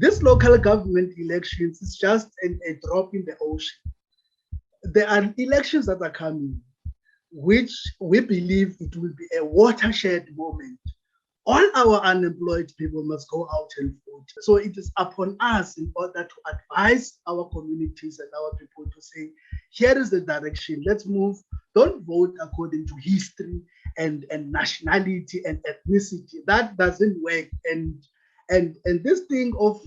This local government elections is just a drop in the ocean. There are elections that are coming, which we believe it will be a watershed moment. All our unemployed people must go out and vote. So it is upon us in order to advise our communities and our people to say, here is the direction, let's move. Don't vote according to history and nationality and ethnicity. That doesn't work. And this thing of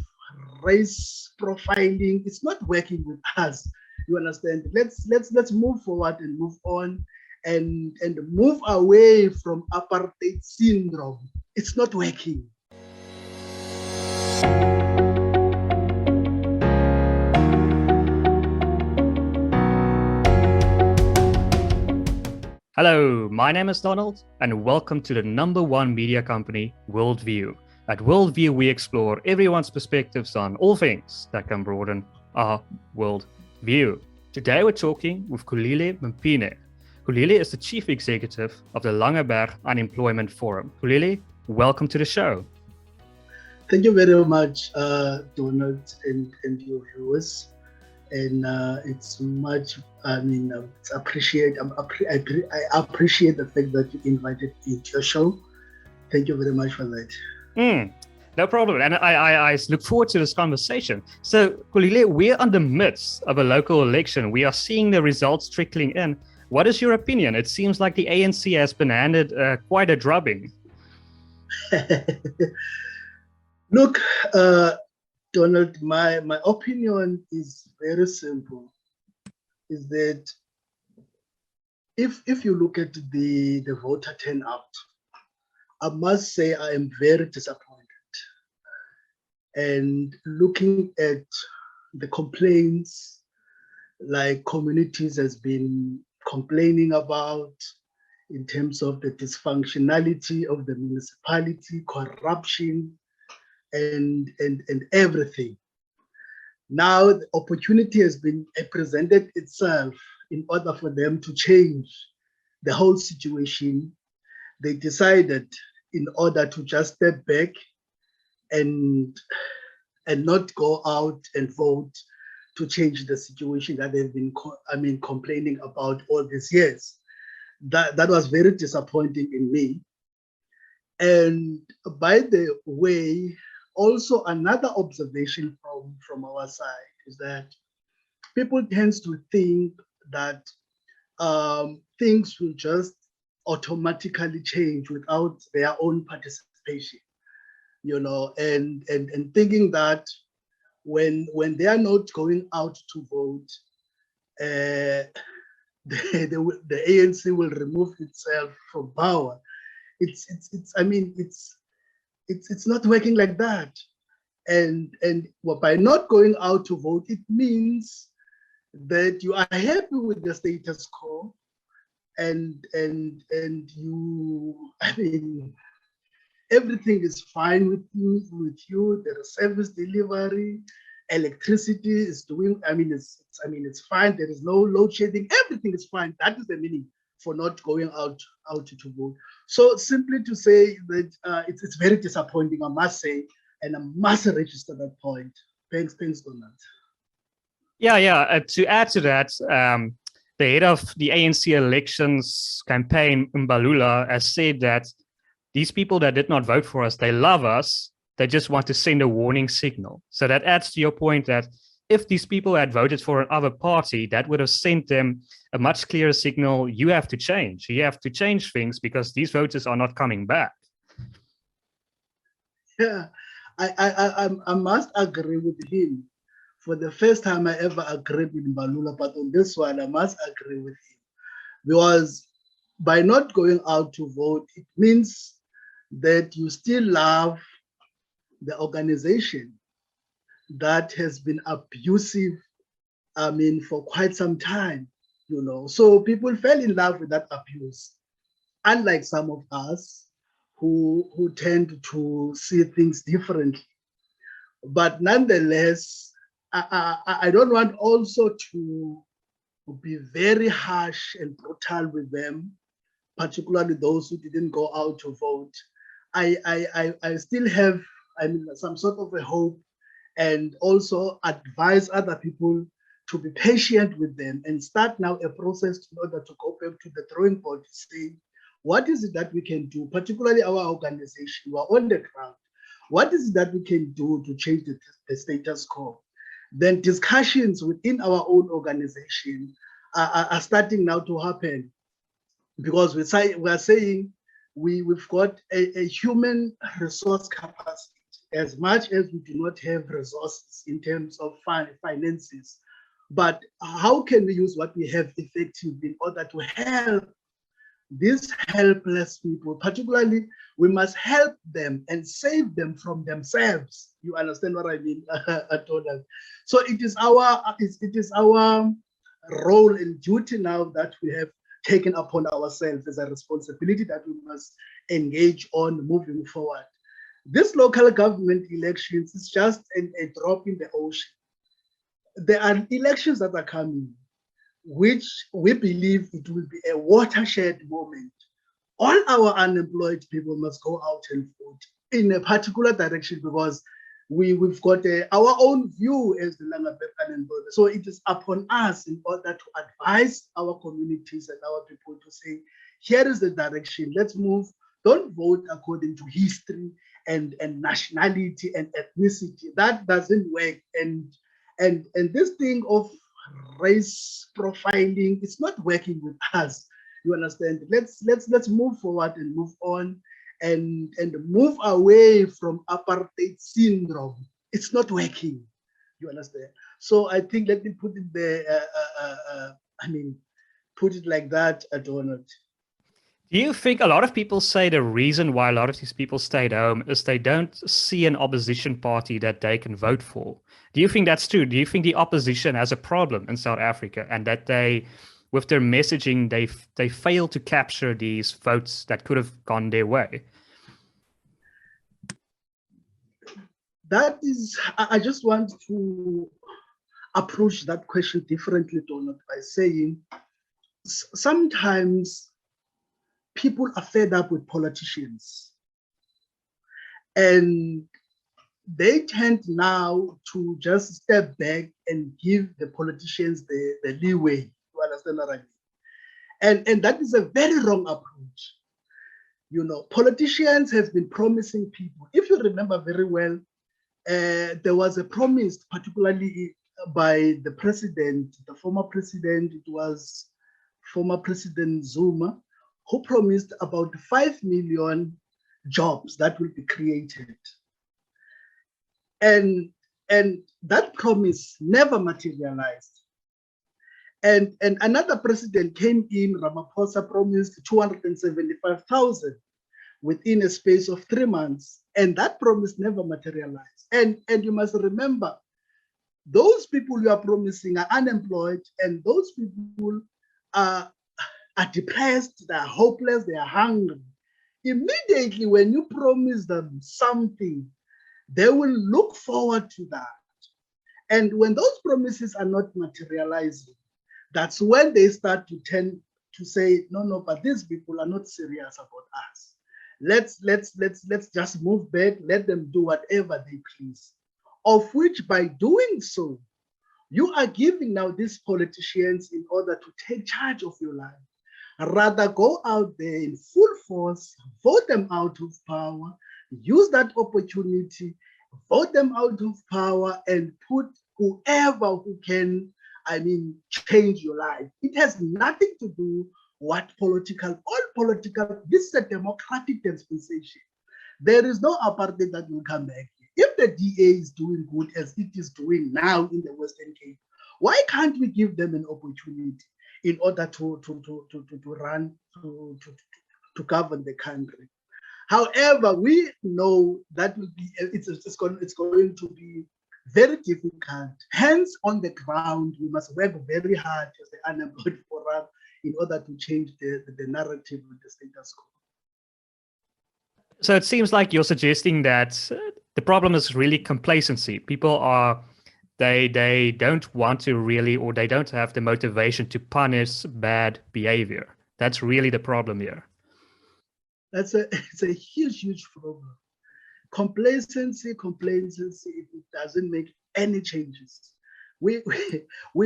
race profiling, it's not working with us. You understand? Let's move forward and move on and move away from apartheid syndrome. It's not working. Hello, my name is Donald, and welcome to the #1 media company, WorldView. At WorldView, we explore everyone's perspectives on all things that can broaden our worldview. Today, we're talking with Xolile Mpini. Xolile is the Chief Executive of the Langeberg Unemployed Forum. Xolile, welcome to the show. Thank you very much, Donald, and your viewers. And it's much, it's appreciate. I appreciate the fact that you invited me to your show. Thank you very much for that. No problem. And I look forward to this conversation. So, Xolile, we're in the midst of a local election. We are seeing the results trickling in. What is your opinion? It seems like the ANC has been handed quite a drubbing. Look, Donald, my opinion is very simple. Is that if you look at the voter turnout, I must say I am very disappointed. And looking at the complaints, like communities has been complaining about in terms of the dysfunctionality of the municipality, corruption, and everything. Now the opportunity has been presented itself in order for them to change the whole situation. They decided in order to just step back and not go out and vote to change the situation that they've been complaining about all these years. That was very disappointing in me. And by the way, also another observation from our side is that people tend to think that things will just automatically change without their own participation, and thinking that when they are not going out to vote, the ANC will remove itself from power. It's not working like that. And by not going out to vote, it means that you are happy with the status quo, and you, everything is fine with you. There is service delivery, electricity is doing. It's fine. There is no load shedding. Everything is fine. That is the meaning for not going out to vote. So simply to say that it's very disappointing, I must say, and I must register that point. Thanks, Donald. Yeah. To add to that, the head of the ANC elections campaign, Mbalula, has said that these people that did not vote for us, they love us. They just want to send a warning signal. So that adds to your point that if these people had voted for another party, that would have sent them a much clearer signal. You have to change. You have to change things because these voters are not coming back. Yeah, I must agree with him. For the first time I ever agreed with Mbalula, but on this one, I must agree with him. Because by not going out to vote, it means that you still love the organization that has been abusive, for quite some time, So people fell in love with that abuse, unlike some of us who tend to see things differently. But nonetheless, I don't want also to be very harsh and brutal with them, particularly those who didn't go out to vote. I still have some sort of a hope and also advise other people to be patient with them and start now a process in order to go back to the drawing board to say, what is it that we can do, particularly our organization, we are on the ground. What is it that we can do to change the status quo? Then discussions within our own organization are starting now to happen, because we are saying we've got a human resource capacity. As much as we do not have resources in terms of finances, but how can we use what we have effectively in order to help these helpless people? Particularly, we must help them and save them from themselves. You understand what I mean, Donald? So it is our role and duty now that we have taken upon ourselves as a responsibility that we must engage on moving forward. This local government elections is just a drop in the ocean. There are elections that are coming, which we believe it will be a watershed moment. All our unemployed people must go out and vote in a particular direction, because we've got our own view as the Langeberg Unemployed. So it is upon us in order to advise our communities and our people to say, here is the direction, let's move. Don't vote according to history and nationality and ethnicity. That doesn't work. And this thing of race profiling, it's not working with us. You understand? Let's move forward and move on and move away from apartheid syndrome. It's not working. You understand? So I think, let me put it there. Put it like that, Donald. Do you think a lot of people say the reason why a lot of these people stayed home is they don't see an opposition party that they can vote for? Do you think that's true? Do you think the opposition has a problem in South Africa, and that they, with their messaging, they fail to capture these votes that could have gone their way? That is, I just want to approach that question differently, Donald, by saying sometimes people are fed up with politicians, and they tend now to just step back and give the politicians the leeway. You understand what I mean? And that is a very wrong approach. You know, politicians have been promising people. If you remember very well, there was a promise, particularly by the president, the former president, it was former President Zuma, who promised about 5 million jobs that will be created. And that promise never materialized. And another president came in, Ramaphosa, promised 275,000 within a space of 3 months, and that promise never materialized. And you must remember, those people you are promising are unemployed, and those people are depressed, they are hopeless, they are hungry. Immediately when you promise them something, they will look forward to that. And when those promises are not materializing, that's when they start to tend to say, no, but these people are not serious about us. Let's just move back, let them do whatever they please. Of which, by doing so, you are giving now these politicians, in order to take charge of your life, rather go out there in full force, vote them out of power, use that opportunity, vote them out of power, and put whoever who can, change your life. It has nothing to do what political, this is a democratic dispensation. There is no apartheid that will come back. If the DA is doing good as it is doing now in the Western Cape, why can't we give them an opportunity in order to govern the country? However, we know that will be, it's going to be very difficult. Hence, on the ground, we must work very hard as the Unemployed Forum in order to change the narrative of the status quo. So it seems like you're suggesting that the problem is really complacency. People are, they don't want to really, or they don't have the motivation to punish bad behavior. That's really the problem here. It's a huge problem. complacency, it doesn't make any changes. We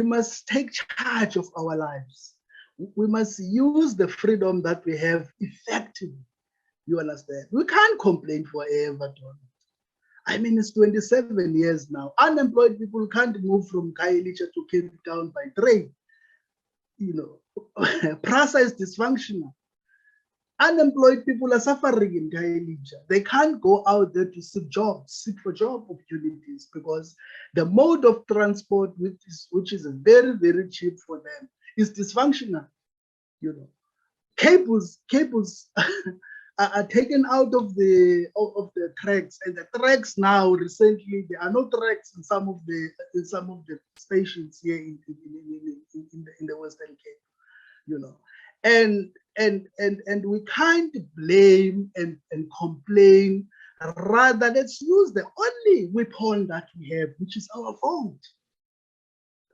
must take charge of our lives. We must use the freedom that we have effectively. You understand? We can't complain forever, Donald. I mean, it's 27 years now. Unemployed people can't move from Khayelitsha to Cape Town by train. You know, PRASA is dysfunctional. Unemployed people are suffering in Khayelitsha. They can't go out there to seek for job opportunities, because the mode of transport, which is very, very cheap for them, is dysfunctional. You know, cables are taken out of the tracks, and the tracks now recently there are no tracks in some of the stations here in the Western Cape. You know, and we can't blame and complain. Rather, let's use the only weapon that we have, which is our vote.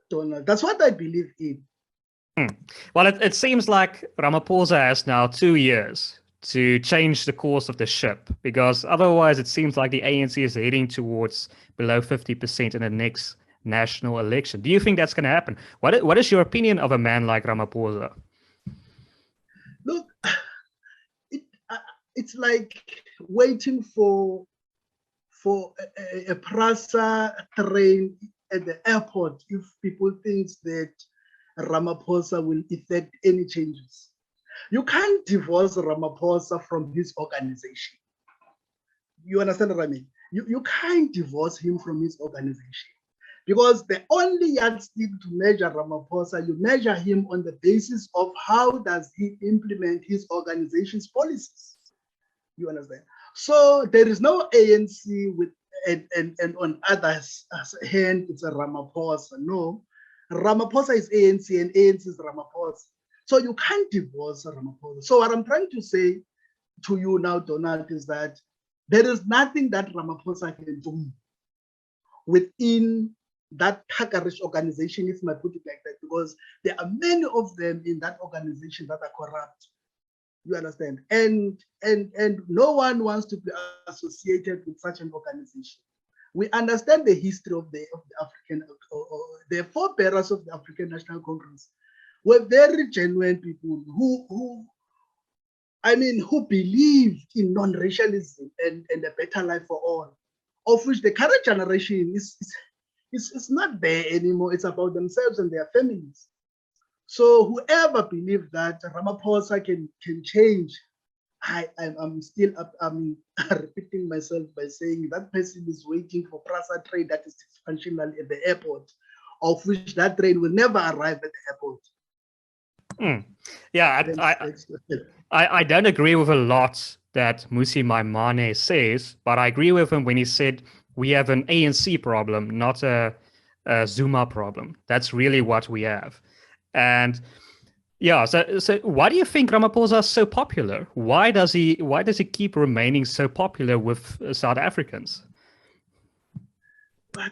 Donald, that's what I believe in. Well, it seems like Ramaphosa has now 2 years to change the course of the ship, because otherwise it seems like the ANC is heading towards below 50% in the next national election. Do you think that's going to happen? What is your opinion of a man like Ramaphosa? Look, it's like waiting for a PRASA train at the airport if people think that Ramaphosa will effect any changes. You can't divorce Ramaphosa from his organization. You understand what I mean? You can't divorce him from his organization, because the only yardstick to measure Ramaphosa, you measure him on the basis of how does he implement his organization's policies. You understand? So there is no ANC with and on others' hand it's a Ramaphosa. No, Ramaphosa is ANC and ANC is Ramaphosa. So you can't divorce Ramaphosa. So what I'm trying to say to you now, Donald, is that there is nothing that Ramaphosa can do within that Takarish organization, if I put it like that, because there are many of them in that organization that are corrupt. You understand? And no one wants to be associated with such an organization. We understand the history of the African, the forebearers of the African National Congress were very genuine people who believed in non-racialism and a better life for all, of which the current generation is not there anymore. It's about themselves and their families. So whoever believes that Ramaphosa can change, I'm still repeating myself by saying that person is waiting for PRASA train that is dysfunctional at the airport, of which that train will never arrive at the airport. Yeah, I don't agree with a lot that Musi Maimane says, but I agree with him when he said we have an ANC problem, not a Zuma problem. That's really what we have. And yeah, so why do you think Ramaphosa is so popular? Why does he keep remaining so popular with South Africans? But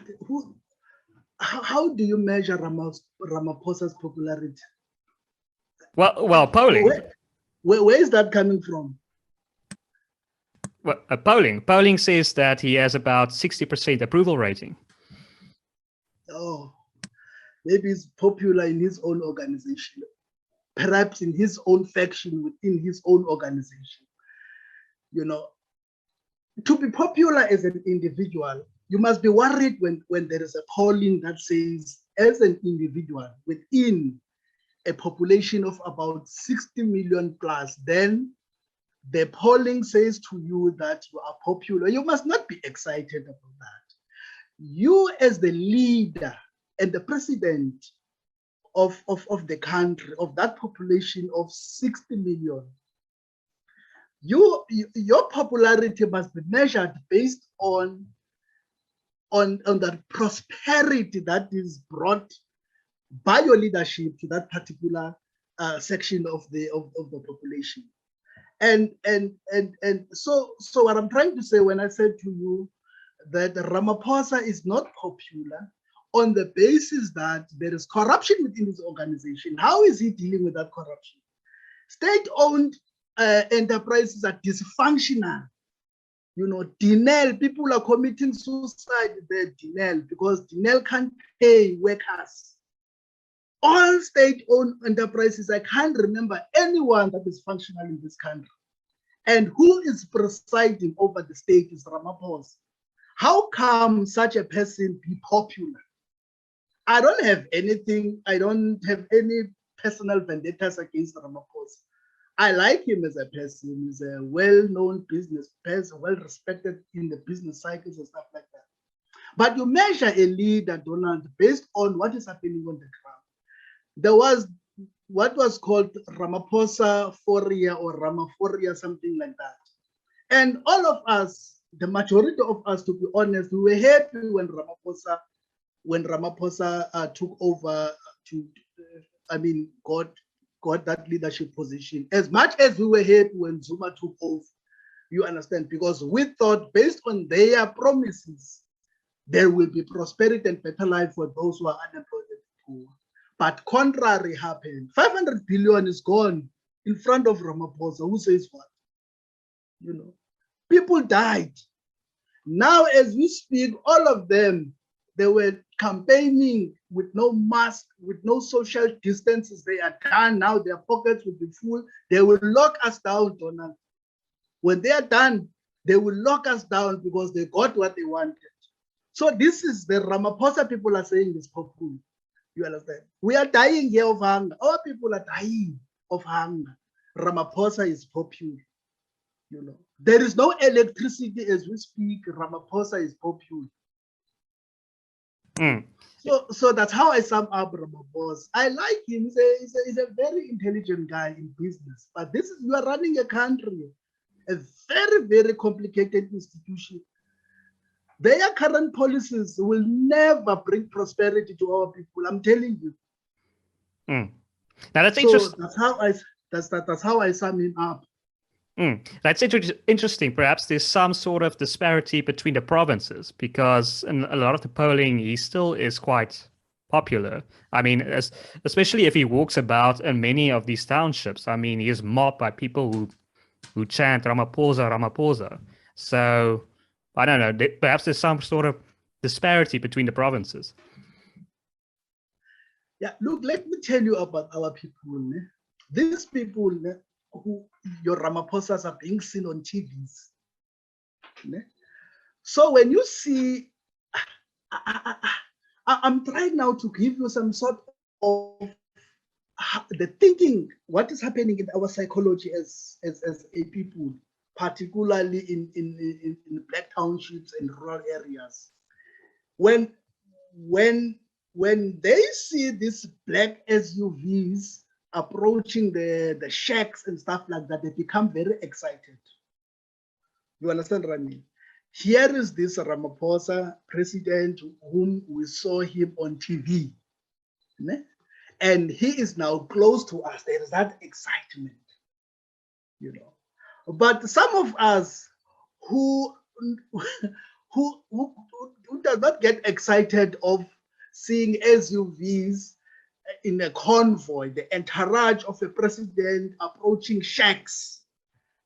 how do you measure Ramaphosa's popularity? Well, polling. Where is that coming from? Well, polling says that he has about 60% approval rating. Oh, maybe he's popular in his own organization, perhaps in his own faction within his own organization. You know, to be popular as an individual, you must be worried when there is a polling that says, as an individual within a population of about 60 million plus, then the polling says to you that you are popular. You must not be excited about that. You as the leader and the president of the country, of that population of 60 million, your popularity must be measured based on that prosperity that is brought by your leadership to that particular section of the population. And so what I'm trying to say when I said to you that Ramaphosa is not popular on the basis that there is corruption within his organization. How is he dealing with that corruption? State-owned enterprises are dysfunctional. You know, Dinel, people are committing suicide there, Dinel, because Dinel can't pay workers. All state-owned enterprises, I can't remember anyone that is functional in this country. And who is presiding over the state is Ramaphosa. How come such a person be popular? I don't have anything, I don't have any personal vendettas against Ramaphosa. I like him as a person. He's a well-known business person, well-respected in the business cycles and stuff like that. But you measure a leader, Donald, based on what is happening on the ground. There was what was called Ramaphosa Foria or Ramaphoria, something like that. And all of us, the majority of us, to be honest, we were happy when Ramaphosa took over got that leadership position. As much as we were happy when Zuma took over, you understand, because we thought based on their promises, there will be prosperity and better life for those who are unemployed and poor. But contrary happened. 500 billion is gone in front of Ramaphosa. Who says what? You know, people died. Now, as we speak, all of them, they were campaigning with no mask, with no social distances. They are done now. Their pockets will be full. They will lock us down, Donald. When they are done, they will lock us down because they got what they wanted. So this is the Ramaphosa people are saying is popular. You understand? We are dying here of hunger. Our people are dying of hunger. Ramaphosa is popular. You know, there is no electricity as we speak. Ramaphosa is popular. So that's how I sum up Ramaphosa. I like him. He's a very intelligent guy in business. But this is, you are running a country, a very, very complicated institution. Their current policies will never bring prosperity to our people. I'm telling you. Now that's so interesting. That's how I sum him up. That's interesting. Perhaps there's some sort of disparity between the provinces, because in a lot of the polling, he still is quite popular. I mean, especially if he walks about in many of these townships. I mean, he is mobbed by people who chant Ramaphosa, Ramaphosa. So I don't know. Perhaps there's some sort of disparity between the provinces. Yeah, look, let me tell you about our people. These people who your Ramaphosas are being seen on TVs. So when you see, I'm trying now to give you some sort of the thinking, what is happening in our psychology as a people, particularly in black townships and rural areas. When they see these black SUVs approaching the shacks and stuff like that, they become very excited. You understand what I mean? Here is this Ramaphosa president whom we saw him on TV. And he is now close to us. There is that excitement, you know. But some of us who does not get excited of seeing SUVs in a convoy, the entourage of a president approaching shacks,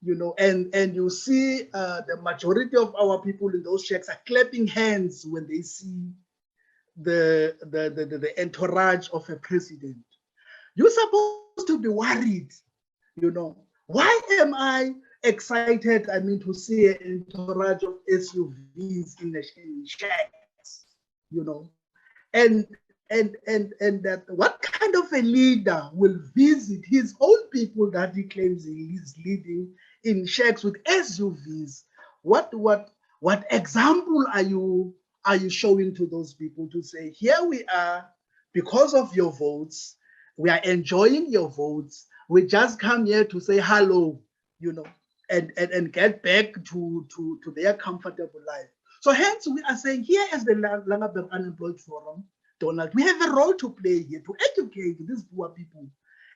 you know, and you see the majority of our people in those shacks are clapping hands when they see the entourage of a president. You're supposed to be worried, you know. Why am I excited, I mean, to see an entourage of SUVs in shacks, you know? And that what kind of a leader will visit his own people that he claims he is leading in shacks with SUVs? What example are you showing to those people to say, here we are, because of your votes, we are enjoying your votes, we just come here to say hello, you know, and get back to their comfortable life. So hence we are saying, here as the Langeberg Unemployed Forum, Donald, we have a role to play here to educate these poor people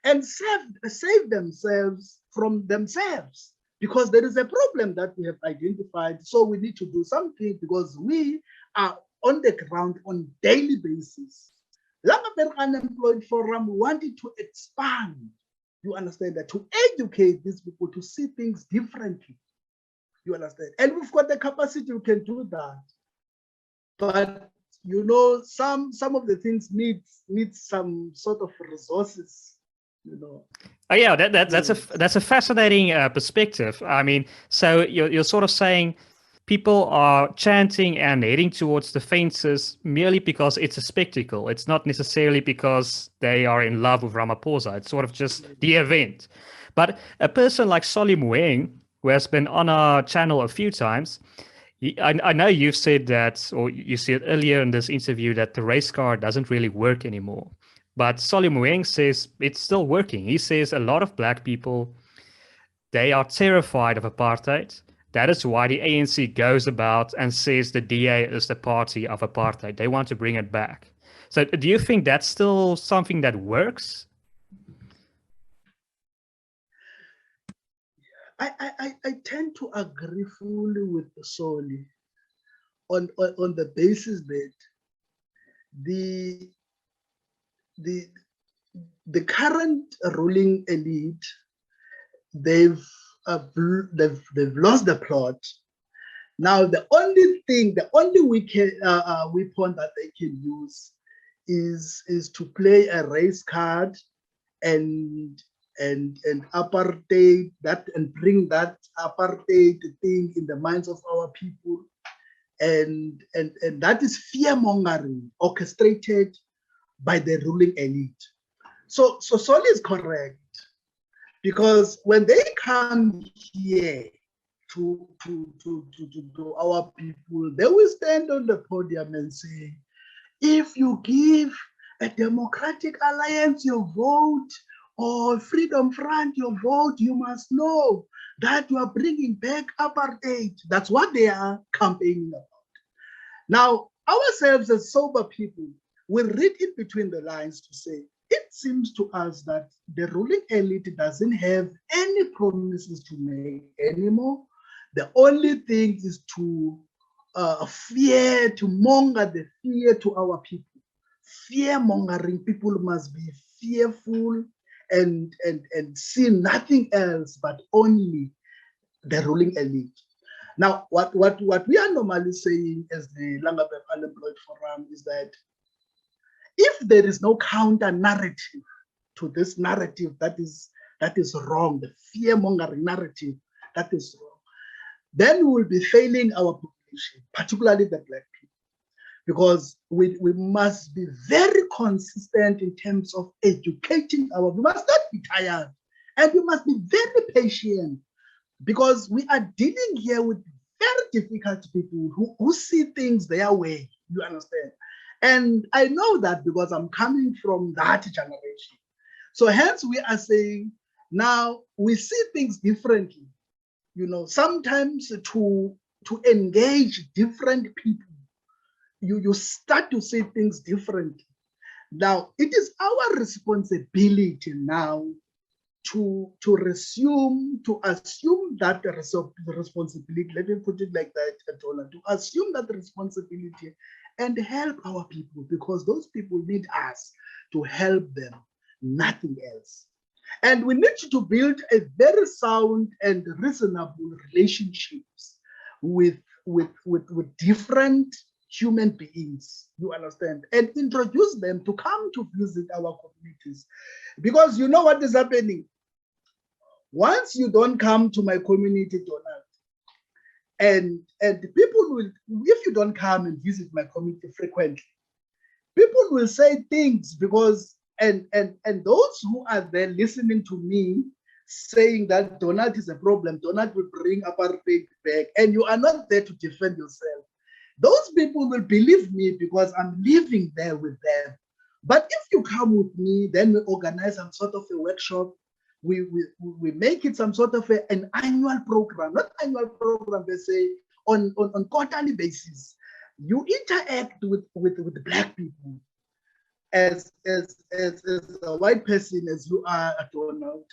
and save themselves from themselves, because there is a problem that we have identified. So we need to do something, because we are on the ground on daily basis. Langeberg Unemployed Forum wanted to expand, you understand that, to educate these people to see things differently. You understand? And we've got the capacity, we can do that. But you know, some of the things need some sort of resources, you know. Oh yeah, that's a fascinating perspective. I mean, so you're sort of saying people are chanting and heading towards the fences merely because it's a spectacle. It's not necessarily because they are in love with Ramaphosa. It's sort of just the event. But a person like Xolile Mpini, who has been on our channel a few times, I know you've said that, or you said earlier in this interview that the race card doesn't really work anymore. But Xolile Mpini says it's still working. He says a lot of black people, they are terrified of apartheid. That is why the ANC goes about and says the DA is the party of apartheid. They want to bring it back. So do you think that's still something that works? I tend to agree fully with Xolile on the basis that the current ruling elite, they've lost the plot. Now the only weapon that they can use is to play a race card and apartheid that, and bring that apartheid thing in the minds of our people, and that is fear mongering orchestrated by the ruling elite. So Xolile is correct, because when they come here to our people, they will stand on the podium and say, if you give a Democratic Alliance your vote, or Freedom Front your vote, you must know that you are bringing back apartheid. That's what they are campaigning about. Now, ourselves as sober people, we read in between the lines to say, it seems to us that the ruling elite doesn't have any promises to make anymore. The only thing is to fear, to monger the fear to our people. Fear mongering, people must be fearful and see nothing else but only the ruling elite. Now, what we are normally saying as the Langeberg Unemployed Forum is that if there is no counter narrative to this narrative that is wrong, the fear-mongering narrative that is wrong, then we will be failing our population, particularly the black people, because we must be very consistent in terms of educating we must not be tired, and we must be very patient, because we are dealing here with very difficult people who see things their way, you understand? And I know that because I'm coming from that generation. So hence we are saying, now we see things differently. You know, sometimes to engage different people, you start to see things differently. Now, it is our responsibility now to assume that the responsibility, let me put it like that, Atola, to assume that responsibility and help our people, because those people need us to help them, nothing else. And we need to build a very sound and reasonable relationships with different human beings, you understand, and introduce them to come to visit our communities. Because you know what is happening? Once you don't come to my community, Donald, and people will, if you don't come and visit my community frequently, people will say things, because and those who are there listening to me saying that Donald is a problem, Donald will bring apartheid back, and you are not there to defend yourself. Those people will believe me because I'm living there with them. But if you come with me, then we organize some sort of a workshop. We make it some sort of an annual program, not annual program, they say, on quarterly basis. You interact with the black people as a white person, as you are, Donald,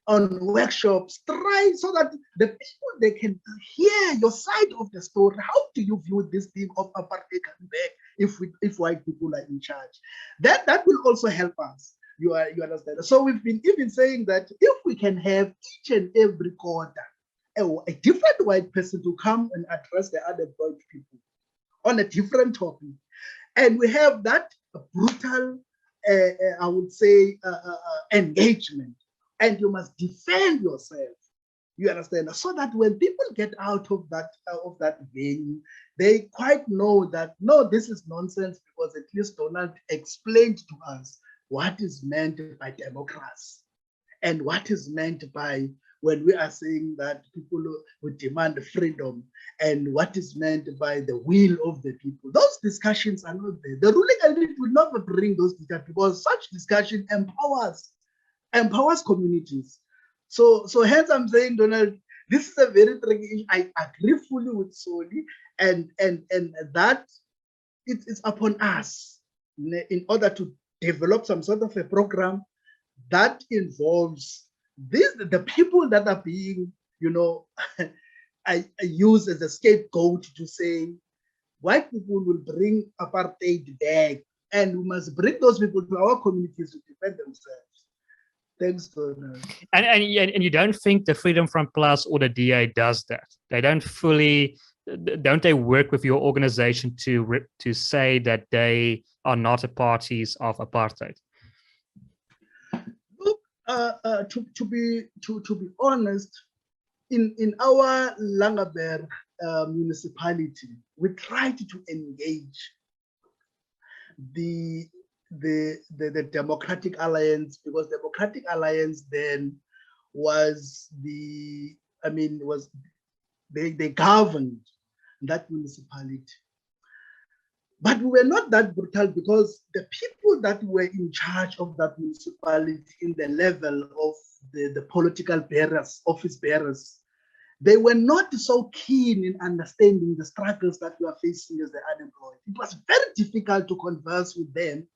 on workshops, try so that the people, they can hear your side of the story. How do you view this thing of apartheid coming back if white people are in charge? That will also help us. You understand? So we've been even saying that if we can have each and every quarter a different white person to come and address the unemployed people on a different topic. And we have that brutal, I would say, engagement. And you must defend yourself. You understand? So that when people get out of that venue, they quite know that, no, this is nonsense, because at least Donald explained to us what is meant by democracy and what is meant by when we are saying that people would demand freedom, and what is meant by the will of the people. Those discussions are not there. The ruling elite will never bring those discussions, because such discussion empowers communities. So hence I'm saying, Donald, this is a very tricky issue. I agree fully with Soli, and that it's upon us in order to develop some sort of a program that involves the people that are being, I use as a scapegoat to say white people will bring apartheid back, and we must bring those people to our communities to defend themselves. Thanks, Donald. And you don't think the Freedom Front Plus or the DA does that? They don't they work with your organization to say that they are not a parties of apartheid? Look, to be honest, in our Langeberg municipality, we tried to engage the Democratic Alliance, because Democratic Alliance then they governed that municipality. But we were not that brutal, because the people that were in charge of that municipality in the level of the political bearers, office bearers, they were not so keen in understanding the struggles that we are facing as the unemployed. It was very difficult to converse with them.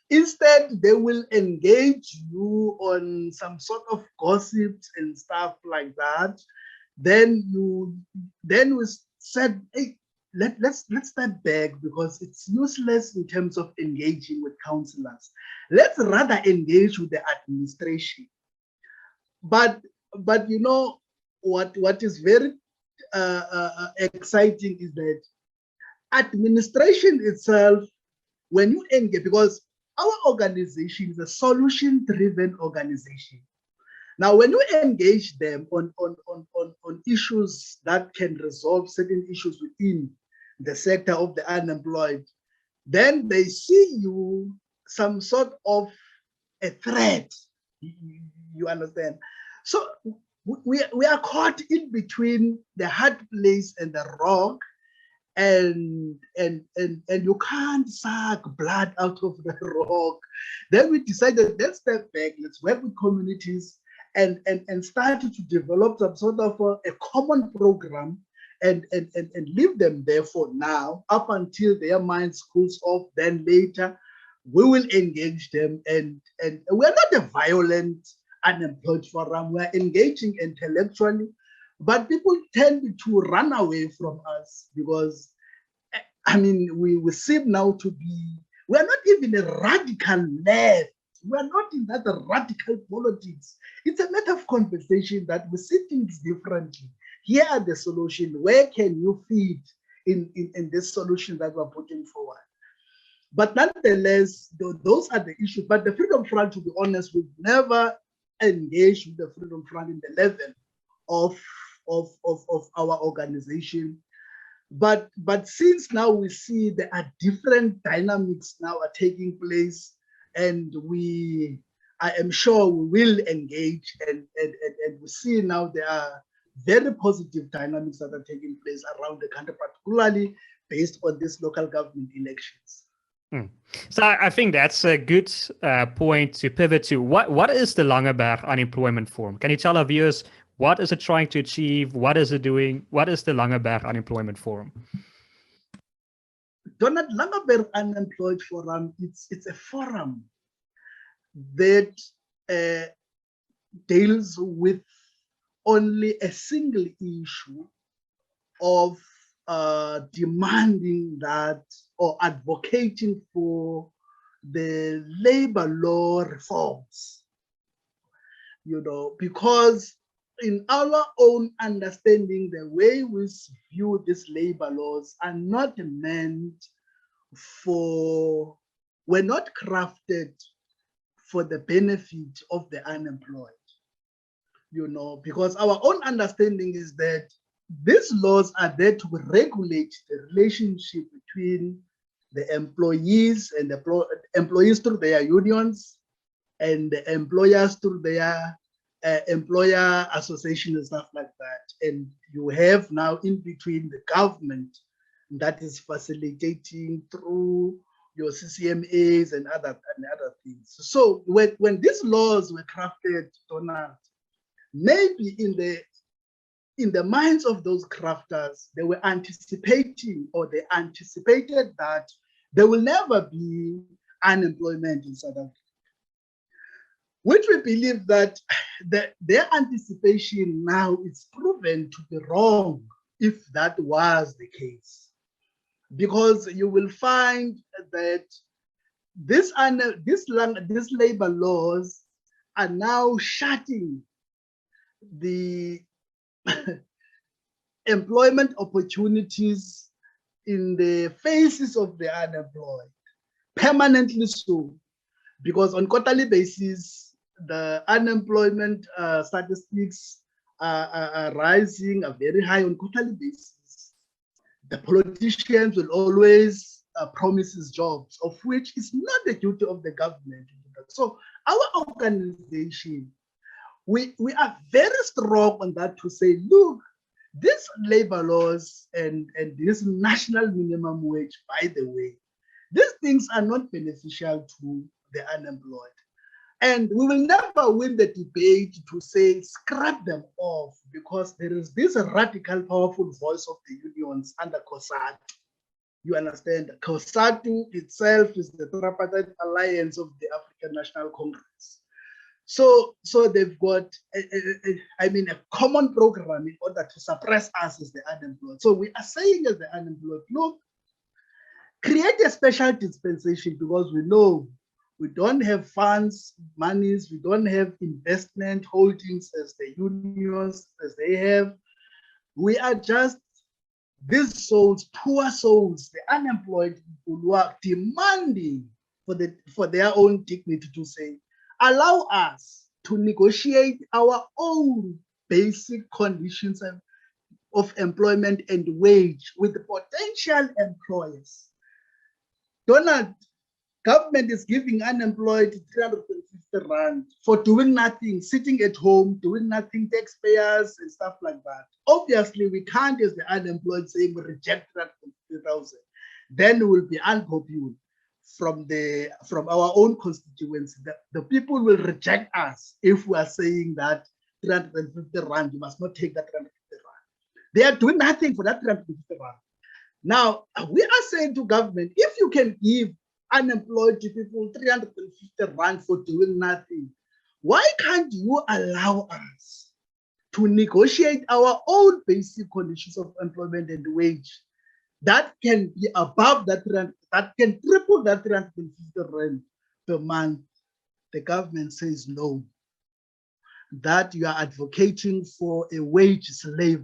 Instead, they will engage you on some sort of gossips and stuff like that. Then we said, hey, let's step back, because it's useless in terms of engaging with councillors. Let's rather engage with the administration. But what is very exciting is that administration itself, when you engage, because our organization is a solution-driven organization. Now, when you engage them on issues that can resolve certain issues within the sector of the unemployed, then they see you some sort of a threat. You understand? So we are caught in between the hard place and the rock, and you can't suck blood out of the rock. Then we decided, let's step back, let's work with communities and start to develop some sort of a common program and leave them there for now, up until their minds cools off. Then later we will engage them, and we're not a violent unemployed forum. We're engaging intellectually, but people tend to run away from us, because we seem now to be, we're not even a radical left. We're not in that radical politics. It's a matter of conversation that we see things differently. Here are the solutions. Where can you fit in this solution that we're putting forward? But nonetheless, those are the issues. But the Freedom Front, to be honest, we've never engaged with the Freedom Front in the level of our organization. But since now we see there are different dynamics now are taking place, and I am sure we will engage, and we see now there are very positive dynamics that are taking place around the country, particularly based on these local government elections. So I think that's a good point to pivot to. What is the Langeberg Unemployment Forum? Can you tell our viewers, what is it trying to achieve? What is it doing? What is the Langeberg Unemployment Forum? Donald, Langeberg Unemployed Forum, it's a forum that deals with only a single issue of demanding that, or advocating for the labor law reforms, because in our own understanding, the way we view these labor laws are not meant for, were not crafted for the benefit of the unemployed, you know, because our own understanding is that these laws are there to regulate the relationship between the employees and the employees through their unions and the employers through their employer association and stuff like that. And you have now in between the government that is facilitating through your CCMAs and other things. So when these laws were crafted, Donald, maybe in the minds of those crafters, they were anticipating, or they anticipated that there will never be unemployment in South Africa, which we believe that their anticipation now is proven to be wrong if that was the case. Because you will find that these labor laws are now shutting the employment opportunities in the faces of the unemployed, permanently so, because on quarterly basis, the unemployment statistics are rising, are very high on quarterly basis. The politicians will always promise jobs, of which is not the duty of the government. So our organization, we are very strong on that to say, look, these labor laws and this national minimum wage, by the way, these things are not beneficial to the unemployed. And we will never win the debate to say scrap them off, because there is this radical, powerful voice of the unions under COSATU. You understand? COSATU itself is the tripartite alliance of the African National Congress. So they've got, a common program in order to suppress us as the unemployed. So we are saying as the unemployed, look, create a special dispensation, because we know we don't have funds, monies, we don't have investment holdings as the unions, as they have. We are just these souls, poor souls, the unemployed people who are demanding for their own dignity, to say, allow us to negotiate our own basic conditions of employment and wage with the potential employers. Donald, government is giving unemployed 350 rand for doing nothing, sitting at home, doing nothing, taxpayers and stuff like that. Obviously, we can't, as the unemployed, say we reject 350,000. Then we will be unpopular from our own constituency. The people will reject us if we are saying that 350 rand, you must not take that 350 rand. They are doing nothing for that 350 rand. Now, we are saying to government, if you can give unemployed people 350 rand for doing nothing, why can't you allow us to negotiate our own basic conditions of employment and wage that can be above that rand, that can triple that 350 rand per month? The government says no, that you are advocating for a wage slavery.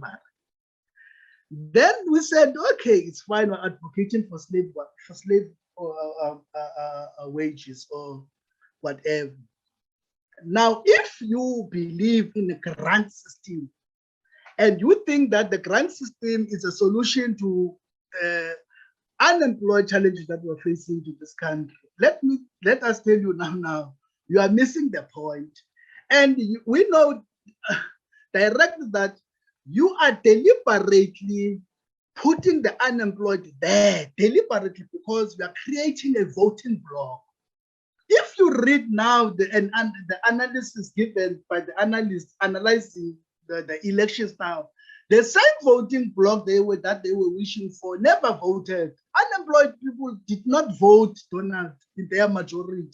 Then we said, okay, it's fine, we're advocating for slave wages or whatever. Now, if you believe in a grant system and you think that the grant system is a solution to unemployed challenges that we're facing to this country, let us tell you now, you are missing the point. And we know directly that you are deliberately putting the unemployed there, deliberately, because we are creating a voting bloc. If you read now the analysis given by the analysts analyzing the elections now, the same voting bloc that they were wishing for never voted. Unemployed people did not vote, Donald, in their majority.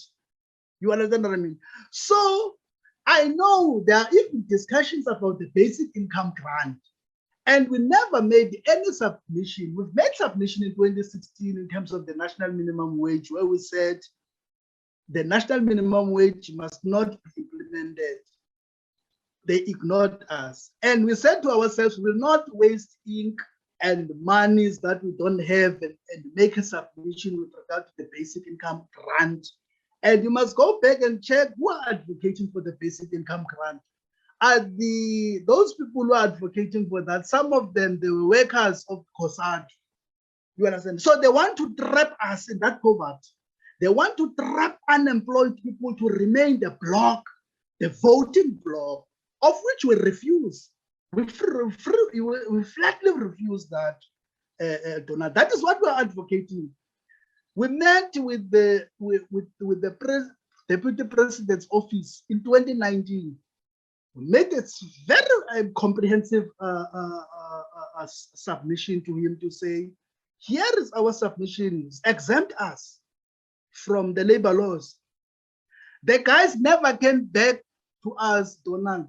You understand what I mean? So I know there are even discussions about the basic income grant, and we never made any submission. We've made submission in 2016 in terms of the national minimum wage, where we said the national minimum wage must not be implemented They ignored us. And we said to ourselves, we will not waste ink and monies that we don't have and make a submission with regard to the basic income grant. And you must go back and check who are advocating for the basic income grant. Are those people who are advocating for that, some of them, they were workers of COSAG. You understand? So they want to trap us in that poverty. They want to trap unemployed people to remain the bloc, the voting bloc, of which we refuse. We flatly refuse that, Donald. That is what we're advocating. We met with the Deputy President's office in 2019. We made a very comprehensive submission to him to say, here is our submission, exempt us from the labor laws. The guys never came back to us, Donald.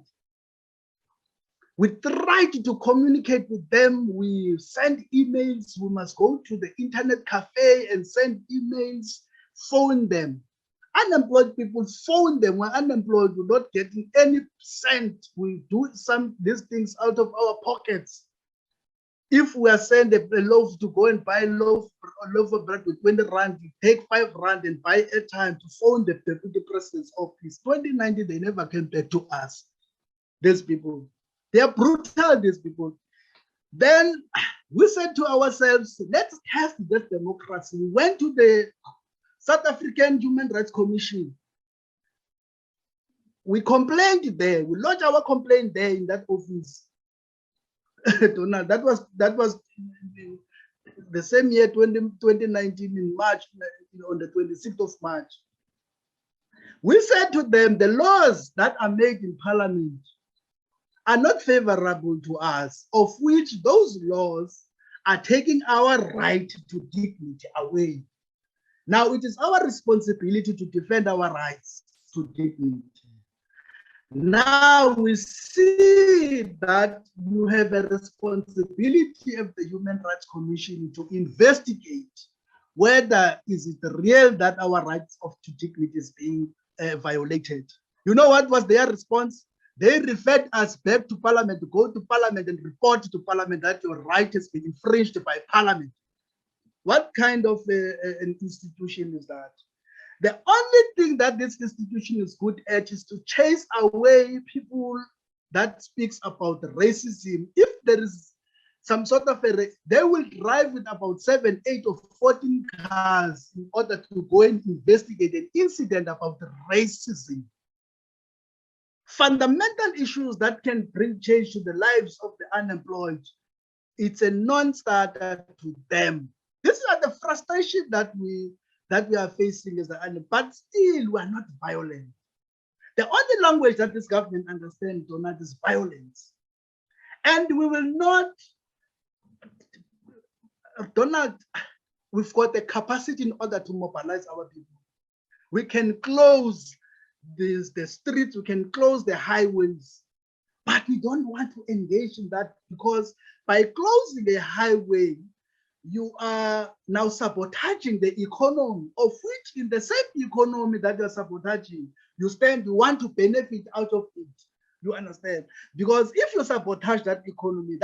We tried to communicate with them. We sent emails. We must go to the internet cafe and send emails, phone them. Unemployed people phone them. We're unemployed. We're not getting any cent. We do these things out of our pockets. If we are sent a loaf to go and buy a loaf of bread with 20 rand, you take 5 rand and buy airtime to phone the Deputy President's office. 2019, they never came back to us. These people. They are brutal, these people. Then we said to ourselves, let's test this democracy. We went to the South African Human Rights Commission. We complained there. We lodged our complaint there in that office. Donald, that was the same year, 2019, in March, on the 26th of March. We said to them, the laws that are made in Parliament are not favorable to us, of which those laws are taking our right to dignity away. Now, it is our responsibility to defend our rights to dignity. Now we see that you have a responsibility of the Human Rights Commission to investigate whether is it real that our rights to dignity is being violated. You know what was their response? They referred us back to Parliament, to go to Parliament and report to Parliament that your right has been infringed by Parliament. What kind of an institution is that? The only thing that this institution is good at is to chase away people that speaks about racism. If there is some sort of they will drive with about 7, 8, or 14 cars in order to go and investigate an incident about racism. Fundamental issues that can bring change to the lives of the unemployed, it's a non-starter to them. These are the frustration that we are facing as the unemployed, but still we are not violent. The only language that this government understands, Donald, is violence. And we will not, Donald, we've got the capacity in order to mobilize our people. We can close the streets, we can close the highways, but we don't want to engage in that, because by closing a highway, you are now sabotaging the economy, of which in the same economy that you're sabotaging, you want to benefit out of it. You understand? Because if you sabotage that economy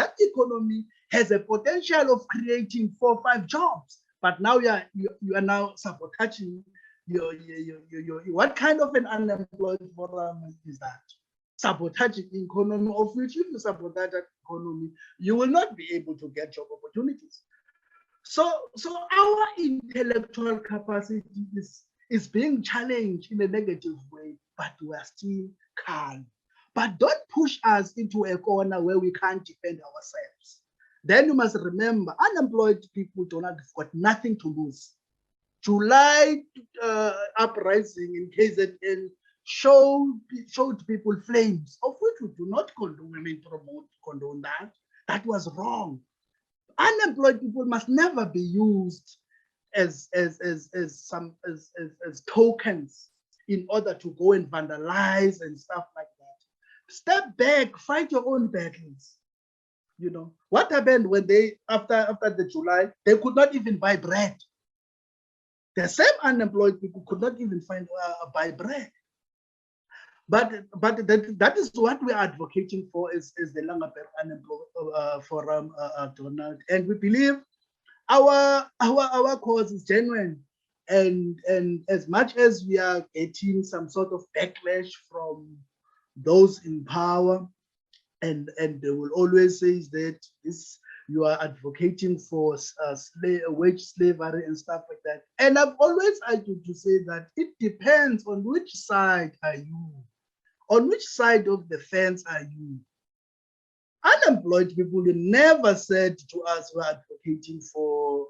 has a potential of creating 4 or 5 jobs. But now you are now sabotaging your what kind of an unemployed forum is that? Sabotaging economy, of which if you sabotage that economy, you will not be able to get job opportunities. So our intellectual capacity is being challenged in a negative way, but we are still calm. But don't push us into a corner where we can't defend ourselves. Then you must remember, unemployed people do not have got nothing to lose. July uprising in KZN showed people flames, of which we do not condone that. That was wrong. Unemployed people must never be used as tokens in order to go and vandalize and stuff like that. Step back, fight your own battles. You know what happened when they after the July, they could not even buy bread. The same unemployed people could not even buy bread. that is what we are advocating for is the Langeberg Unemployed Forum, Donald, and we believe our cause is genuine, and as much as we are getting some sort of backlash from those in power, and they will always say that this you are advocating for wage slavery and stuff like that. And I've always argued to say that it depends on which side are you, on which side of the fence are you. Unemployed people never said to us we're advocating for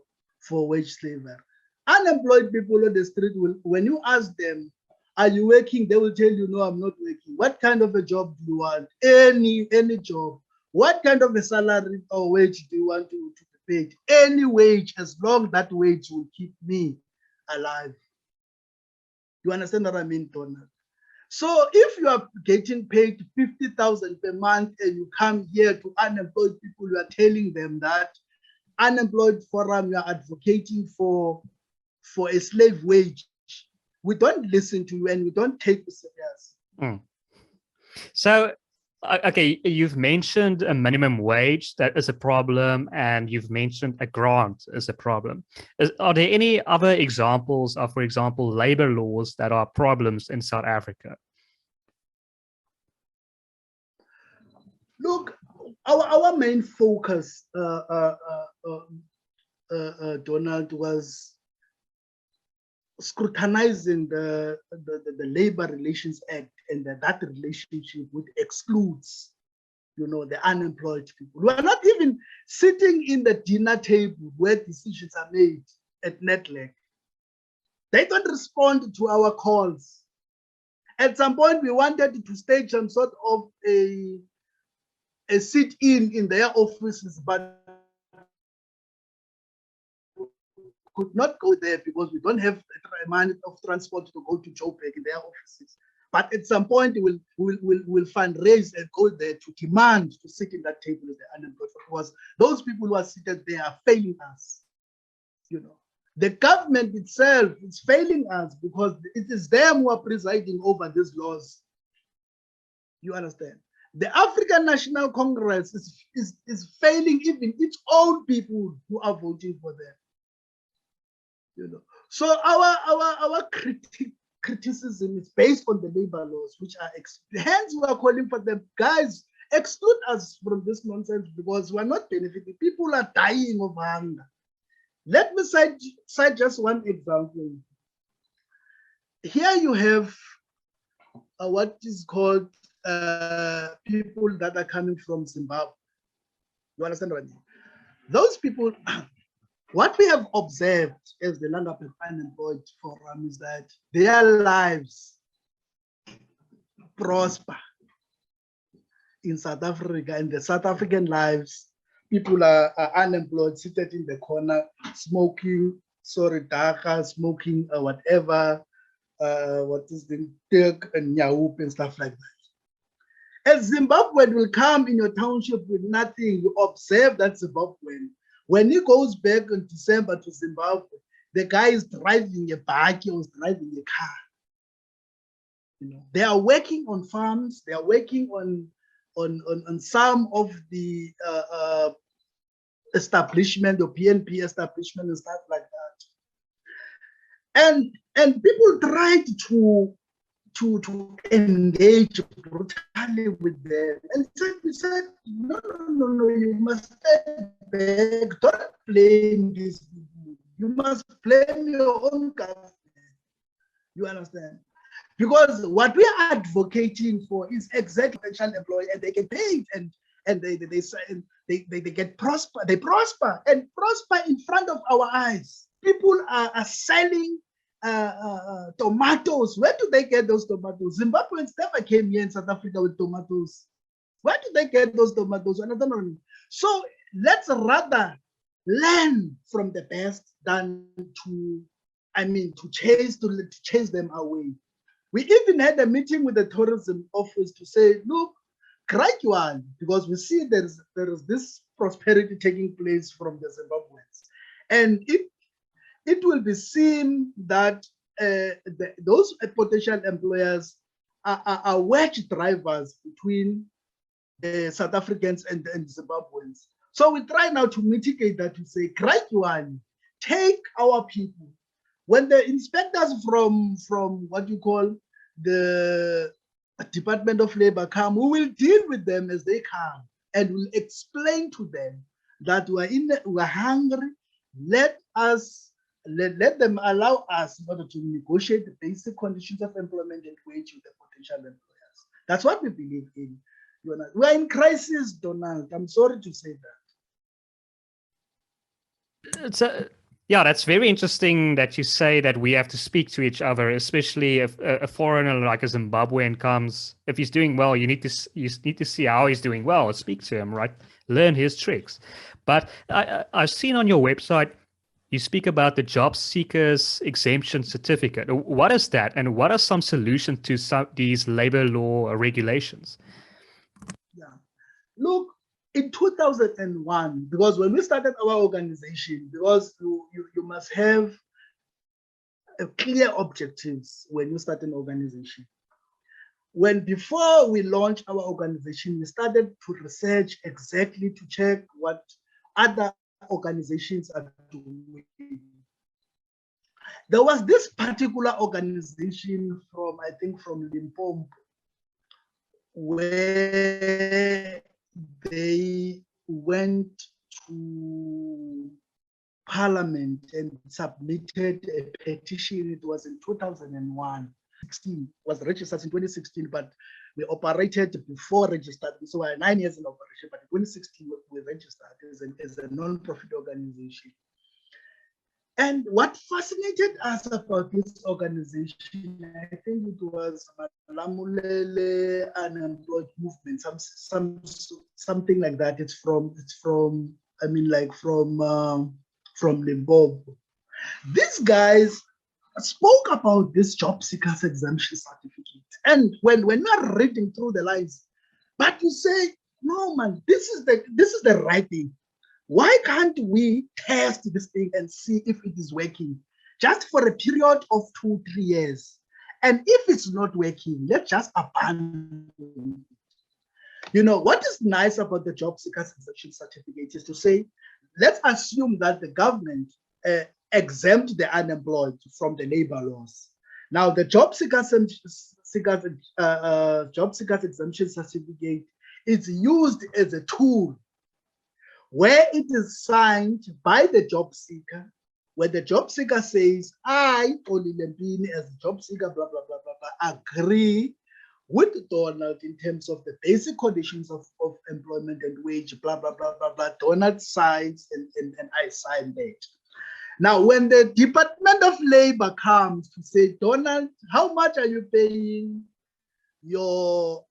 wage slavery. Unemployed people on the street will, when you ask them, are you working? They will tell you, no, I'm not working. What kind of a job do you want? Any job. What kind of a salary or wage do you want to be paid? Any wage, as long as that wage will keep me alive. You understand what I mean, Donald? So if you are getting paid 50,000 per month and you come here to unemployed people, you are telling them that Unemployed Forum, you are advocating for a slave wage. We don't listen to you and we don't take you serious. So, okay, you've mentioned a minimum wage that is a problem, and you've mentioned a grant is a problem. Are there any other examples of, for example, labor laws that are problems in South Africa? Look, our main focus, Donald, was scrutinizing the Labor Relations Act, and that relationship which excludes, the unemployed people. We are not even sitting in the dinner table where decisions are made at NETLEC. They don't respond to our calls. At some point, we wanted to stage some sort of a sit-in their offices, but could not go there because we don't have a amount of transport to go to Joburg in their offices. But at some point, we'll fundraise and go there to demand to sit in that table with the unemployed, because those people who are seated there are failing us. The government itself is failing us because it is them who are presiding over these laws. You understand? The African National Congress is failing even its own people who are voting for them. So our criticism is based on the labor laws, which are hence we are calling for them, guys, exclude us from this nonsense because we are not benefiting. People are dying of hunger. Let me cite just one example. Here you have what is called people that are coming from Zimbabwe. You understand what I mean? Those people, what we have observed as the Langeberg Unemployed Forum is that their lives prosper in South Africa, and the South African lives, people are unemployed, seated in the corner, smoking, daka, smoking whatever, what is the Turk and Nyaup and stuff like that. As Zimbabwean will come in your township with nothing, you observe that Zimbabwean. When he goes back in December to Zimbabwe, the guy is driving a bike or is driving a car. They are working on farms, they are working on some of the establishment or PNP establishment and stuff like that. And people tried to engage brutally with them, and we said, no, you must step back, don't blame these people. You must blame your own government. You understand? Because what we are advocating for is exactly potential employee, and they get paid, and they get prosper. They prosper in front of our eyes. People are selling tomatoes. Where do they get those tomatoes? Zimbabweans never came here in South Africa with tomatoes. Where do they get those tomatoes? So let's rather learn from the best than to chase them away. We even had a meeting with the tourism office to say, look, gradually, because we see there is this prosperity taking place from the Zimbabweans, and it will be seen that those potential employers are wedge drivers between South Africans and Zimbabweans. So we try now to mitigate that, to say, gradually, take our people. When the inspectors from what you call the Department of Labor come, we will deal with them as they come, and we'll explain to them that we're hungry. Let them allow us in order to negotiate the basic conditions of employment and wage with the potential employers. That's what we believe in. We're in crisis, Donald. I'm sorry to say that. Yeah, that's very interesting that you say that we have to speak to each other, especially if a foreigner like a Zimbabwean comes. If he's doing well, you need to see how he's doing well. Speak to him, right? Learn his tricks. But I've seen on your website you speak about the job seekers exemption certificate. What is that, and what are some solutions to these labor law regulations? Yeah, look. In 2001, because when we started our organization, because you must have clear objectives when you start an organization. Before we launched our organization, we started to research exactly to check what other organizations are doing. There was this particular organization from Limpopo, where they went to Parliament and submitted a petition. It was in 2001. 16 was registered in 2016, but we operated before registered. So we're 9 years in operation, but in 2016 we registered as a non-profit organization. And what fascinated us about this organization, I think it was Xolile Unemployed Movement, something like that. It's from Limpopo. These guys spoke about this job seekers exemption certificate. And when you're reading through the lines, but you say, no man, this is the right thing. Why can't we test this thing and see if it is working just for a period of 2-3 years? And if it's not working, let's just abandon it. What is nice about the job seekers exemption certificate is to say, let's assume that the government exempt the unemployed from the labor laws. Now, the job seekers exemption certificate is used as a tool where it is signed by the job seeker, where the job seeker says, I, Xolile Mpini, as a job seeker, blah, blah, blah, blah, blah, agree with Donald in terms of the basic conditions of employment and wage, blah, blah, blah, blah, blah. Donald signs and I sign that. Now, when the Department of Labor comes to say, Donald, how much are you paying your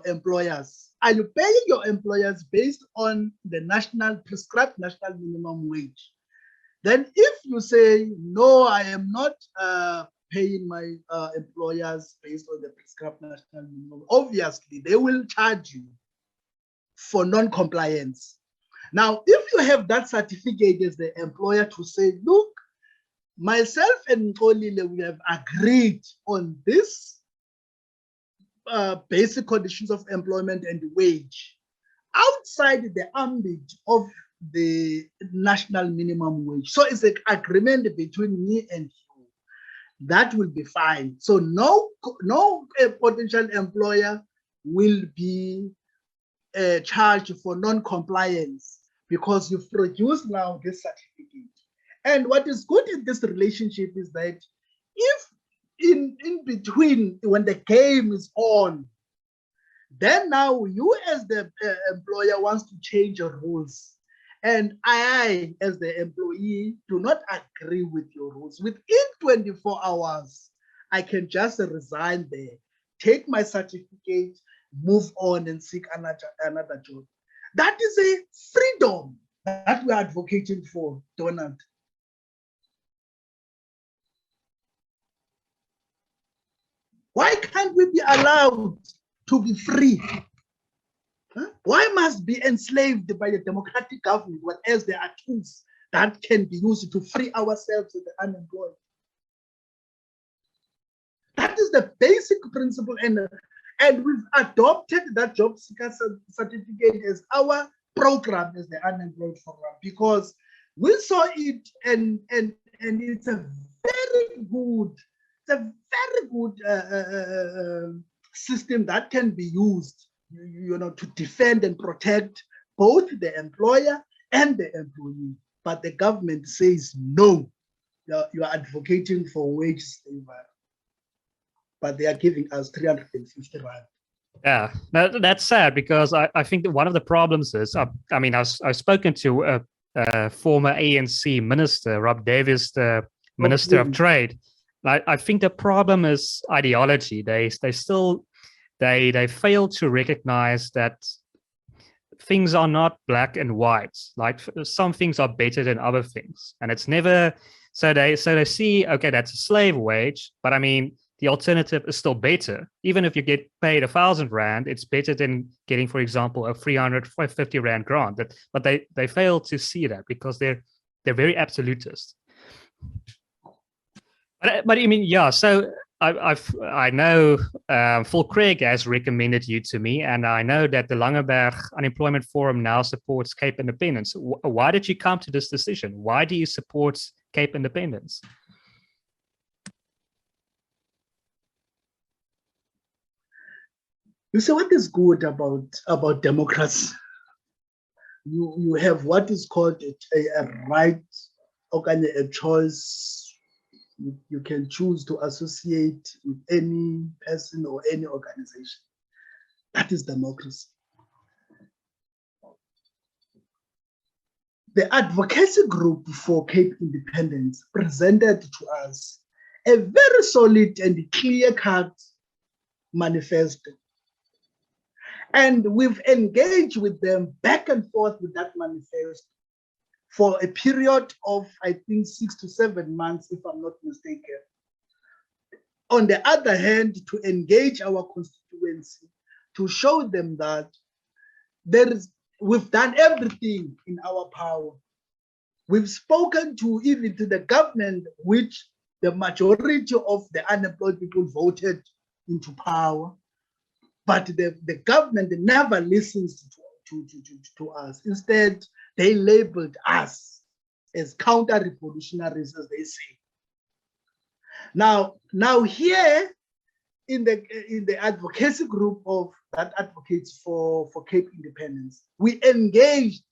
employers? Are you paying your employers based on the prescribed national minimum wage? Then if you say, no, I am not paying my employers based on the prescribed national minimum, obviously they will charge you for non-compliance. Now, if you have that certificate as the employer to say, look, myself and Xolile, we have agreed on this basic conditions of employment and wage outside the ambit of the national minimum wage. So it's an agreement between me and you. That will be fine. So no potential employer will be charged for non-compliance because you've produced now this certificate. And what is good in this relationship is that if in between, when the game is on, then now you as the employer wants to change your rules, and I as the employee do not agree with your rules, within 24 hours I can just resign there, take my certificate, move on and seek another job. That is a freedom that we are advocating for, Donald. Why can't we be allowed to be free? Huh? Why must be enslaved by the democratic government, whereas there are tools that can be used to free ourselves as the unemployed? That is the basic principle, and we've adopted that job seeker certificate as our program as the Unemployed Forum, because we saw it, and it's a very good, system that can be used, to defend and protect both the employer and the employee. But the government says no, you are advocating for wage slavery, but they are giving us 350 rand. Yeah, that's sad, because I think that one of the problems is, I've spoken to a former ANC minister, Rob Davis, the Minister of Trade. I think the problem is ideology. They fail to recognize that things are not black and white. Like, some things are better than other things, and it's never. So they see, okay, that's a slave wage, but I mean, the alternative is still better. Even if you get paid 1,000 rand, it's better than getting, for example, a 350 rand grant. But they fail to see that, because they're very absolutist. But I mean, yeah. So I know Phil Craig has recommended you to me, and I know that the Langeberg Unemployment Forum now supports Cape Independence. Why did you come to this decision? Why do you support Cape Independence? You see, what is good about democracy? You have what is called a right, or a choice. You can choose to associate with any person or any organization. That is democracy. The advocacy group for Cape Independence presented to us a very solid and clear-cut manifesto. And we've engaged with them back and forth with that manifesto for a period of, I think, 6 to 7 months, if I'm not mistaken. On the other hand, to engage our constituency, to show them that we've done everything in our power. We've spoken even to the government, which the majority of the unemployed people voted into power. But the government never listens to us. Instead, they labeled us as counter-revolutionaries, as they say. Now here in the advocacy group of that advocates for Cape Independence, we engaged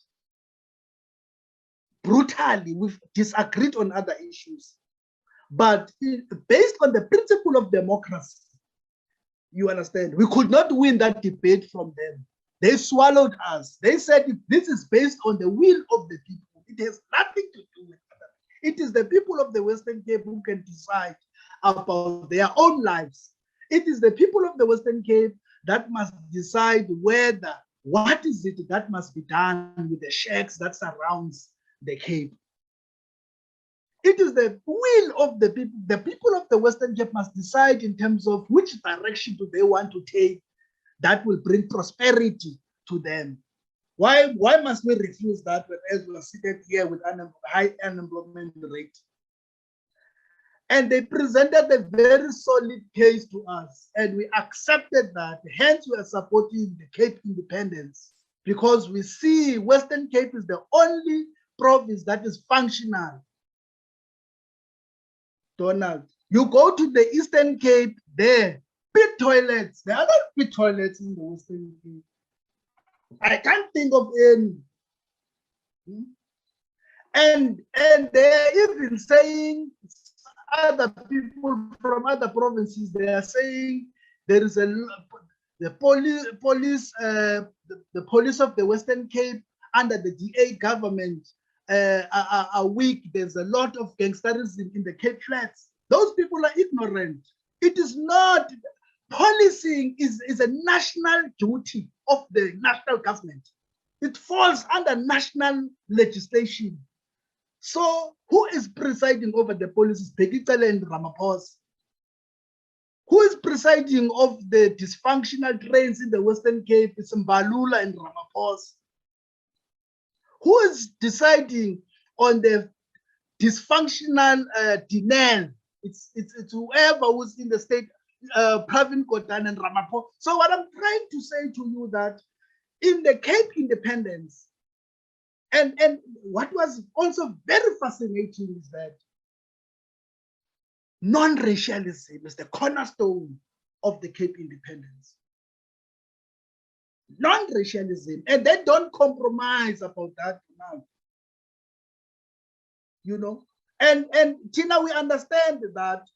brutally. We've disagreed on other issues, but based on the principle of democracy, you understand, we could not win that debate from them. They swallowed us. They said, this is based on the will of the people. It has nothing to do with that. It is the people of the Western Cape who can decide about their own lives. It is the people of the Western Cape that must decide what is it that must be done with the shacks that surrounds the Cape. It is the will of the people. The people of the Western Cape must decide in terms of which direction do they want to take that will bring prosperity to them. Why must we refuse that as we are seated here with high unemployment rate? And they presented a very solid case to us, and we accepted that. Hence, we are supporting the Cape Independence, because we see Western Cape is the only province that is functional. Donald, you go to the Eastern Cape, there, pit toilets. There are not pit toilets in the Western Cape. I can't think of any. And they're even saying, other people from other provinces, they are saying there is the police of the Western Cape under the DA government are weak. There's a lot of gangsterism in the Cape Flats. Those people are ignorant. It is not. Policing is a national duty of the national government. It falls under national legislation. So who is presiding over the policies? Xolile and Ramaphosa. Who is presiding over the dysfunctional trains in the Western Cape? It's Mbalula and Ramaphosa. Who is deciding on the dysfunctional denial? It's whoever who's in the state Pravin Gordhan and Ramaphosa. So what I'm trying to say to you that in the Cape independence, and what was also very fascinating is that non-racialism is the cornerstone of the Cape independence. Non-racialism, and they don't compromise about that now. You know, and Tina, we understand that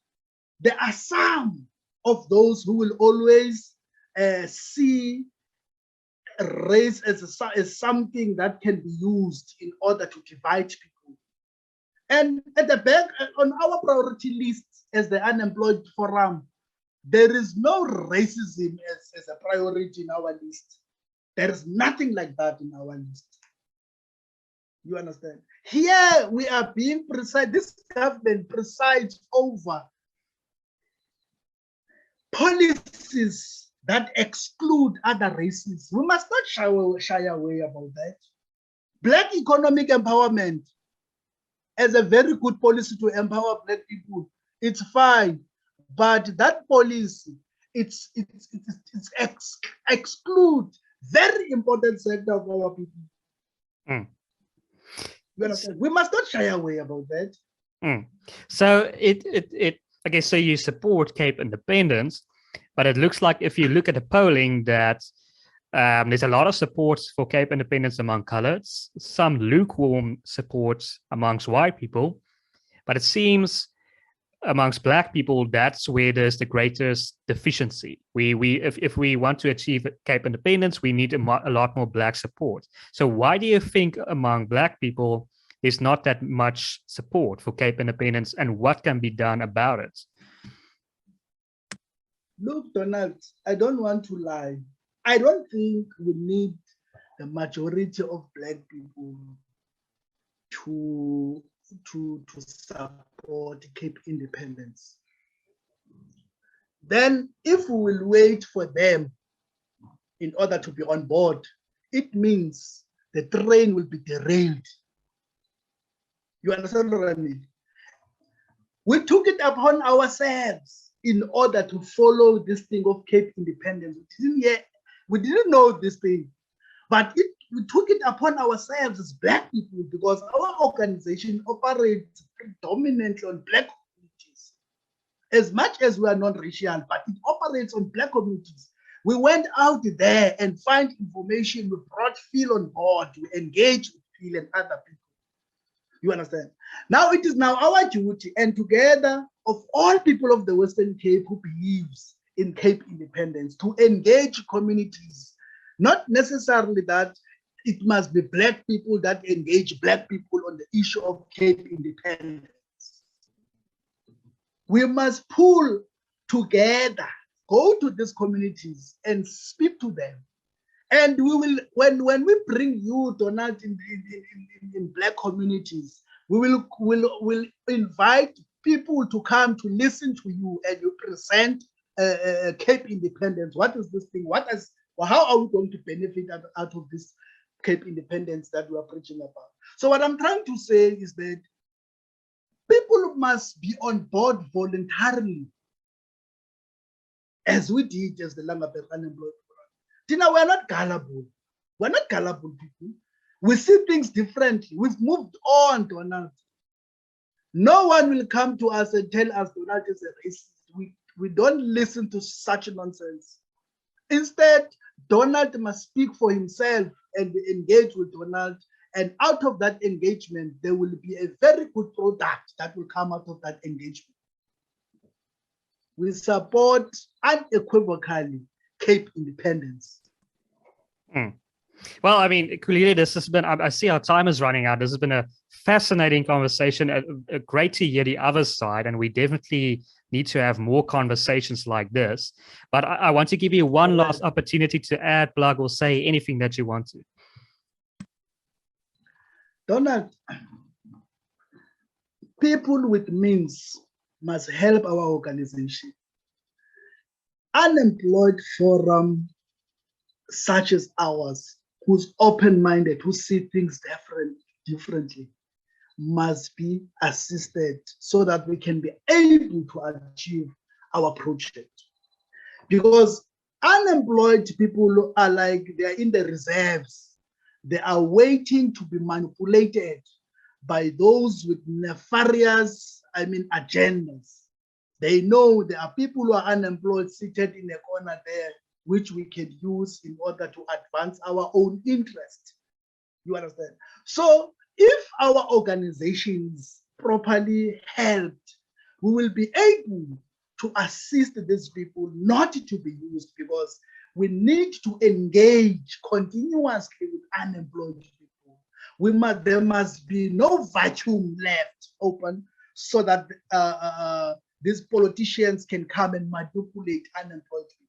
there are some of those who will always see race as something that can be used in order to divide people. And at the back, on our priority list as the Unemployed Forum, there is no racism as a priority in our list. There is nothing like that in our list. You understand? Here we are being precise. This government presides over policies that exclude other races. We must not shy away about that. Black economic empowerment is a very good policy to empower Black people. It's fine, but that policy exclude very important sector of our people. Mm. You understand? We must not shy away about that. Mm. So I guess so you support Cape independence, but it looks like if you look at the polling that there's a lot of support for Cape independence among coloreds, some lukewarm support amongst white people, but it seems amongst Black people that's where there's the greatest deficiency. If we want to achieve Cape independence, we need a lot more Black support. So why do you think among Black people there's not that much support for Cape independence, and what can be done about it? Look, Donald, I don't want to lie. I don't think we need the majority of Black people to support Cape independence. Then if we will wait for them in order to be on board, it means the train will be derailed. You understand what I mean? We took it upon ourselves in order to follow this thing of Cape independence. We didn't know this thing, but we took it upon ourselves as Black people because our organization operates predominantly on Black communities. As much as we are non-racial, but it operates on Black communities. We went out there and find information. We brought Phil on board. We engaged with Phil and other people. You understand? Now it is now our duty, and together of all people of the Western Cape who believes in Cape independence, to engage communities. Not necessarily that it must be Black people that engage Black people on the issue of Cape independence. We must pull together, go to these communities and speak to them. And we will, when we bring you, Donald, in Black communities, we will invite people to come to listen to you, and you present Cape independence. What is this thing? How are we going to benefit out of this Cape independence that we are preaching about? So what I'm trying to say is that people must be on board voluntarily, as we did as the Langeberg Unemployed Forum. Tina, we're not gullible. We're not gullible people. We see things differently. We've moved on, Donald. No one will come to us and tell us Donald is a racist. We don't listen to such nonsense. Instead, Donald must speak for himself and engage with Donald. And out of that engagement, there will be a very good product that will come out of that engagement. We support unequivocally Cape independence. Mm. Well, I mean, clearly this has been, I see our time is running out. This has been a fascinating conversation, great to hear the other side, and we definitely need to have more conversations like this. But I want to give you one last opportunity to add, plug, or say anything that you want to. Donald, people with means must help our organization. Unemployed Forum such as ours, who's open-minded, who see things differently, must be assisted so that we can be able to achieve our project. because unemployed people are like, they're in the reserves. They are waiting to be manipulated by those with nefarious, agendas. They know there are people who are unemployed seated in a corner there, which we can use in order to advance our own interest. You understand? So if our organizations properly helped, we will be able to assist these people not to be used, because we need to engage continuously with unemployed people. There must be no vacuum left open so that these politicians can come and manipulate unemployed people.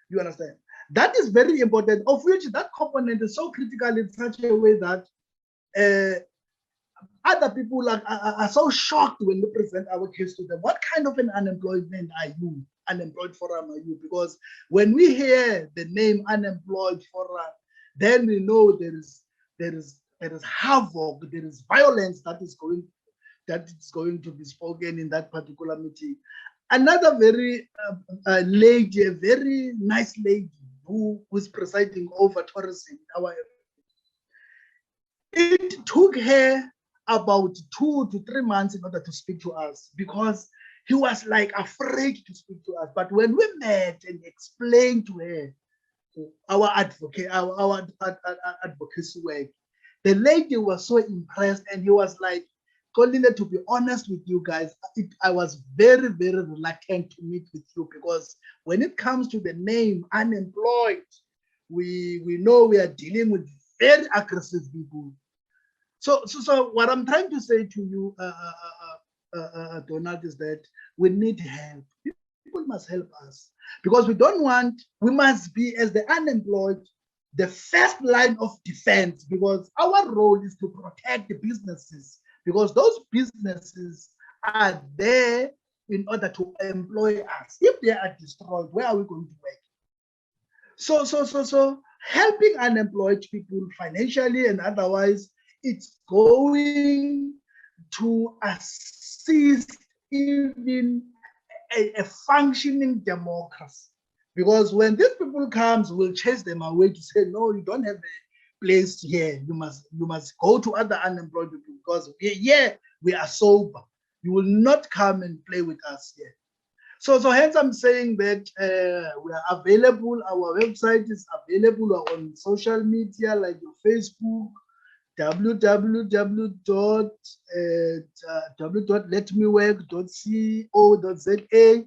You understand? That is very important, of which that component is so critical in such a way that other people are so shocked when we present our case to them. What kind of an unemployment are you? Unemployed Forum are you? Because when we hear the name Unemployed Forum, then we know there is havoc, there is violence that is going to be spoken in that particular meeting. Another very lady, a very nice lady who was presiding over tourism in our area. It took her about 2 to 3 months in order to speak to us, because he was like afraid to speak to us. But when we met and explained to her our advocacy work, the lady was so impressed, and he was like, Xolile, to be honest with you guys, I was very, very reluctant to meet with you, because when it comes to the name unemployed, we know we are dealing with very aggressive people. So what I'm trying to say to you, Donald, is that we need help. People must help us, because we must be, as the unemployed, the first line of defense, because our role is to protect the businesses, because those businesses are there in order to employ us. If they are destroyed, where are we going to work? So helping unemployed people financially and otherwise, it's going to assist even a functioning democracy. Because when these people comes, we'll chase them away to say, no, you don't have a place here. You must go to other unemployed people, because we are sober. You will not come and play with us here. So hence I'm saying that we are available. Our website is available on social media like your Facebook, www.letmework.co.za,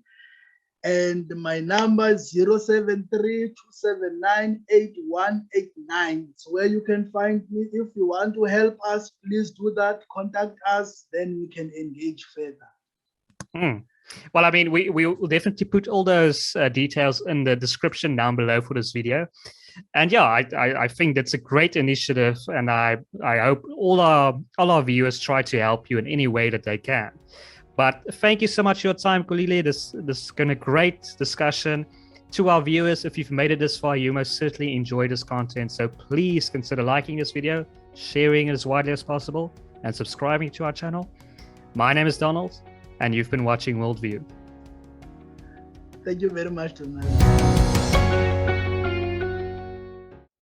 and my number is 073-279-8189. So where you can find me. If you want to help us, please do that. Contact us, then we can engage further. Well, I mean, we will definitely put all those details in the description down below for this video. And yeah, I think that's a great initiative, and I hope all our viewers try to help you in any way that they can. But thank you so much for your time, Xolile. This has been a great discussion. To our viewers, if you've made it this far, you most certainly enjoyed this content. So please consider liking this video, sharing it as widely as possible, and subscribing to our channel. My name is Donald, and you've been watching WorldView. Thank you very much, Donald.